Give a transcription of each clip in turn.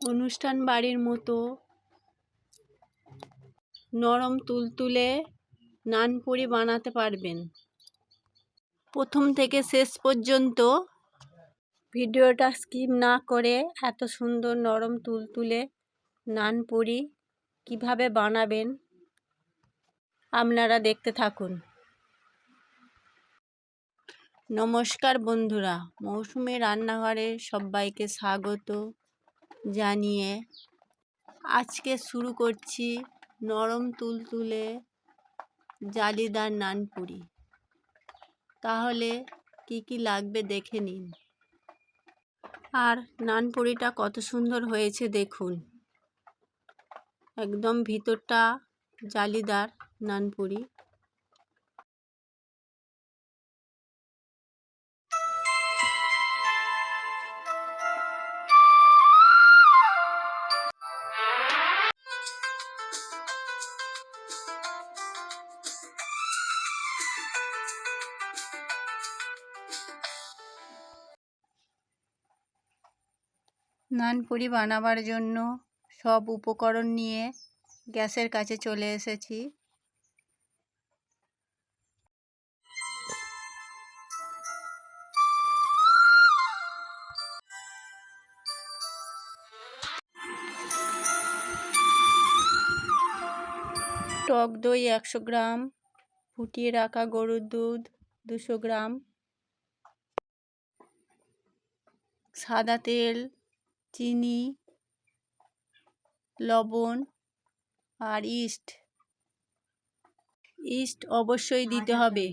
অনুষ্ঠান বাড়ির মতো নরম তুলতুলে নানপুরি বানাতে পারবেন। প্রথম থেকে শেষ পর্যন্ত ভিডিওটা স্কিপ না করে এত সুন্দর নরম তুলতুলে নানপুরি কিভাবে বানাবেন আপনারা দেখতে থাকুন। নমস্কার বন্ধুরা, মৌসুমী রান্নাঘরে সবাইকে স্বাগত জানিয়ে আজকে শুরু করছি নরম তুলতুলে জালিদার নানপুরি। তাহলে কি কি লাগবে দেখে নিন। আর নানপুরিটা কত সুন্দর হয়েছে দেখুন, একদম ভিতরটা জালিদার নানপুরি। নানপুরি বানাবার জন্য সব উপকরণ নিয়ে গ্যাসের কাছে চলে এসেছি। টক দই 100 গ্রাম, ফুটিয়ে রাখা গরুর দুধ 200 গ্রাম, সাদা তেল, চিনি, লবণ আর ইস্ট অবশ্যই দিতে হবে।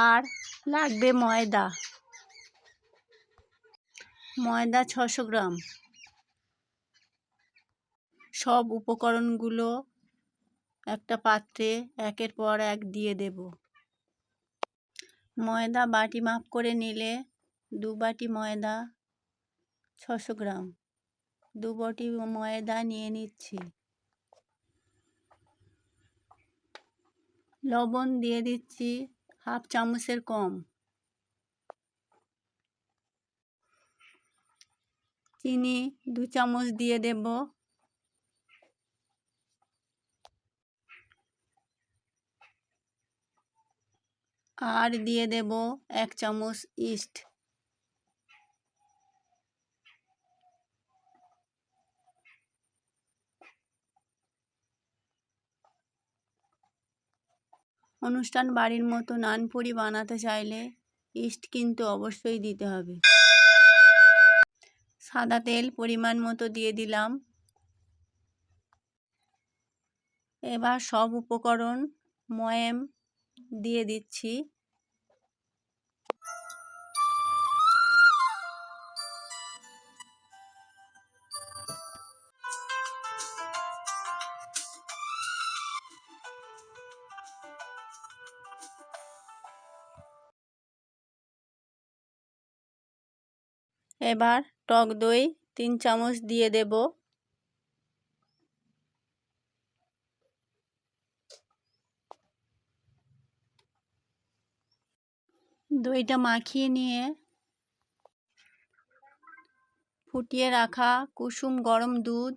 আর লাগবে ময়দা 600 গ্রাম। সব উপকরণগুলো একটা পাত্রে একের পর এক দিয়ে দেব। ময়দা বাটি মাপ করে নিলে 2 বাটি ময়দা 600 গ্রাম, 2 বাটি ময়দা নিয়ে নিচ্ছি। লবণ দিয়ে দিচ্ছি হাফ চামচের কম, চিনি 2 চামচ দিয়ে দেব, আর দিয়ে দেব 1 চামচ ইস্ট। অনুষ্ঠান বাড়ির মতো নানপুরি বানাতে চাইলে ইস্ট কিন্তু অবশ্যই দিতে হবে। সাদা তেল পরিমাণ মতো দিয়ে দিলাম। এবার সব উপকরণ ময়াম দিয়ে দিচ্ছি। এবার টক দই 3 চামচ দিয়ে দেব। দইটা মাখিয়ে নিয়ে ফুটিয়ে রাখা কুসুম গরম দুধ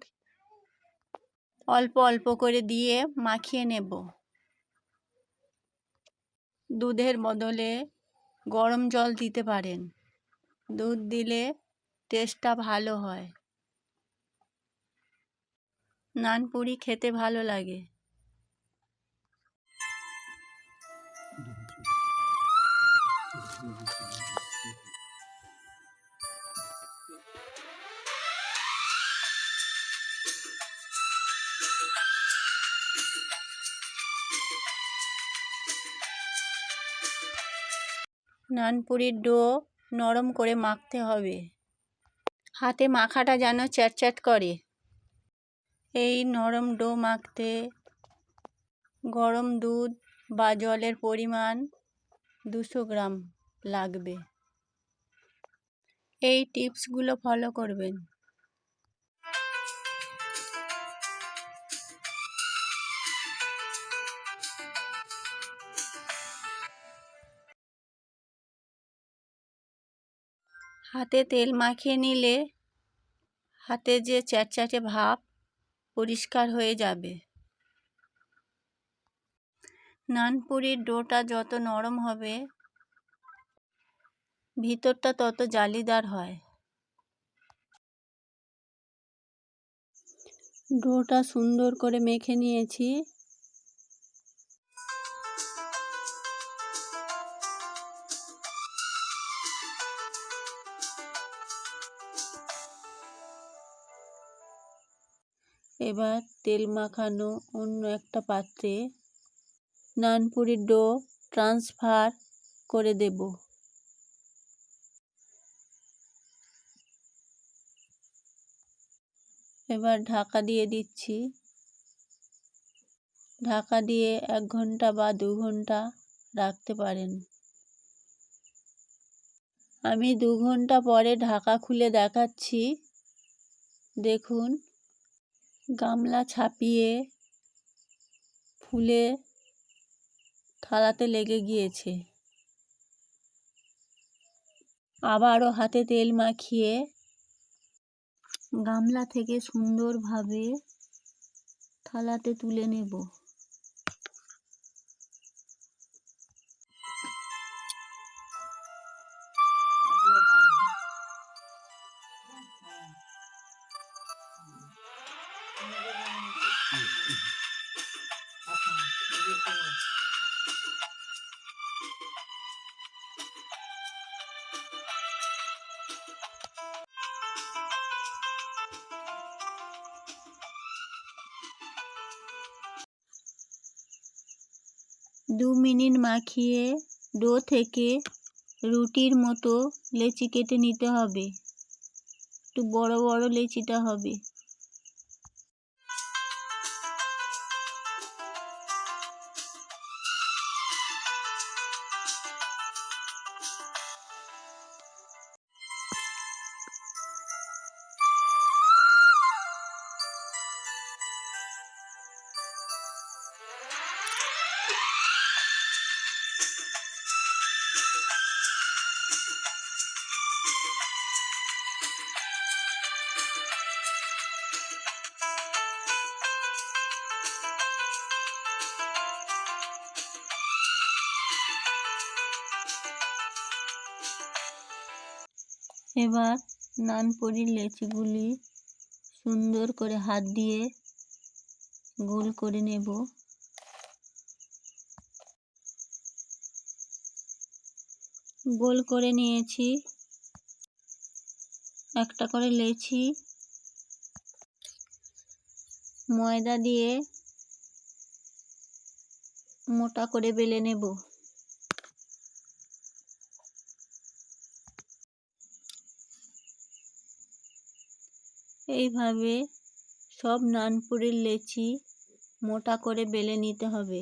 অল্প অল্প করে দিয়ে মাখিয়ে নেব। দুধের বদলে গরম জল দিতে পারেন, দুধ দিলে টেস্টটা ভালো হয়, নানপুরি খেতে ভালো লাগে। নানপুরির ডো নরম করে মাখতে হবে, হাতে মাখাটা যেন চ্যাটচ্যাট করে। এই নরম ডো মাখতে গরম দুধ বা জলের পরিমাণ 200 গ্রাম লাগবে। এই টিপসগুলো ফলো করবেন। হাতে তেল মাখিয়ে নিলে হাতে যে চ্যাটচ্যাটে ভাব পরিষ্কার হয়ে যাবে। নানপুরির ডোটা যত নরম হবে ভিতরটা তত জালিদার হয়। ডোটা সুন্দর করে মেখে নিয়েছি। এবার তেল মাখানো অন্য একটা পাত্রে নানপুরির ডো ট্রান্সফার করে দেব। এবার ঢাকা দিয়ে দিচ্ছি। ঢাকা দিয়ে 1 ঘন্টা বা 2 ঘন্টা রাখতে পারেন। আমি 2 ঘন্টা পরে ঢাকা খুলে দেখাচ্ছি। দেখুন গামলা ছাপিয়ে ফুলে থালাতে লেগে গিয়েছে। আবারও হাতে তেল মাখিয়ে গামলা থেকে সুন্দরভাবে থালাতে তুলে নেব। দু মিনিট মাখিয়ে ডো থেকে রুটির মতো লেচি কেটে নিতে হবে। একটু বড় বড় লেচিটা হবে। এবার নানপুরির লেচিগুলি সুন্দর করে হাত দিয়ে গোল করে নেব। গোল করে নিয়েছি। একটা করে লেচি ময়দা দিয়ে মোটা করে বেলে নেব। এইভাবে সব নানপুরির লেচি মোটা করে বেলে নিতে হবে।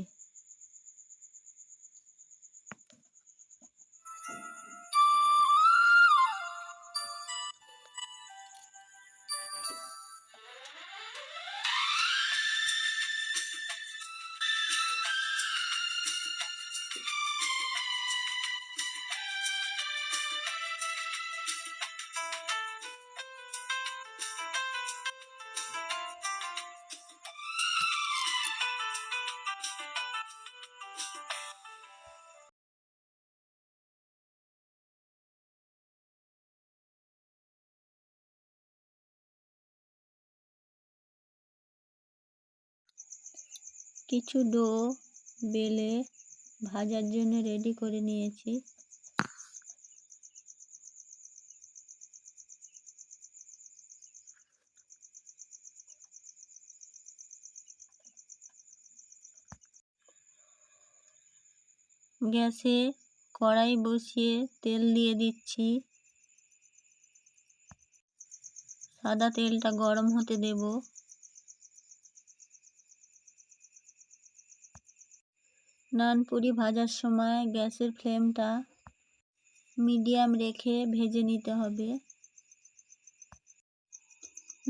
কিছু ডো বেলে ভাজার জন্য রেডি করে নিয়েছি। গ্যাসে কড়াই বসিয়ে তেল দিয়ে দিচ্ছি। সাদা তেলটা গরম হতে দেব। নানপুরি ভাজার সময় গ্যাসের ফ্লেমটা মিডিয়াম রেখে ভেজে নিতে হবে।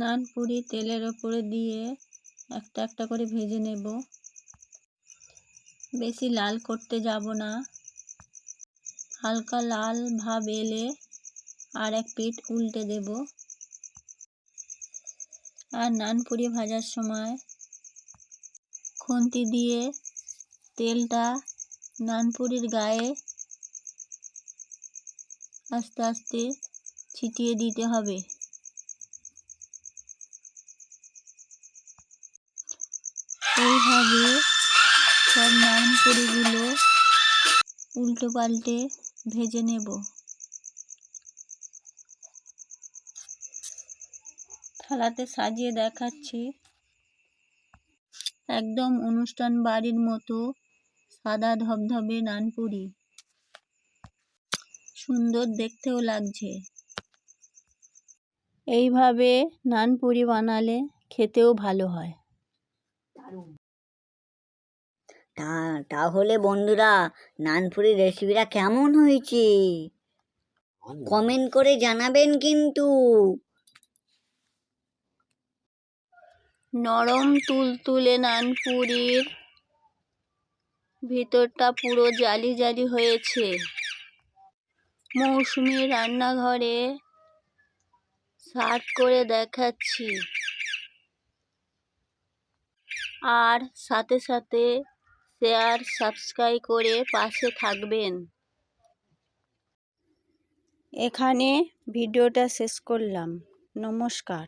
নানপুরি তেলের ওপরে দিয়ে একটা একটা করে ভেজে নেব। বেশি লাল করতে যাব না। হালকা লাল ভাব এলে আর এক পিঠ উল্টে দেব। আর নানপুরি ভাজার সময় খুন্তি দিয়ে তেলটা নানপুরির গায়ে আস্তে আস্তে ছিটিয়ে দিতে হবে। এইভাবে সব নানপুরিগুলো উল্টো পাল্টে ভেজে নেব। থালাতে সাজিয়ে দেখাচ্ছি। একদম অনুষ্ঠান বাড়ির মতো সাদা ধবধবে নানপুরি, সুন্দর দেখতেও লাগছে। এইভাবে নানপুরি বানালে খেতেও ভালো হয়। তাহলে বন্ধুরা, নানপুরির রেসিপিটা কেমন হয়েছে কমেন্ট করে জানাবেন কিন্তু। নরম তুলতুলে নানপুরির ভিতরটা পুরো জালি জালি হয়েছে। মৌসুমি রান্নাঘরে সার্ভ করে দেখাচ্ছি। আর সাথে সাথে শেয়ার সাবস্ক্রাইব করে পাশে থাকবেন। এখানে ভিডিওটা শেষ করলাম। নমস্কার।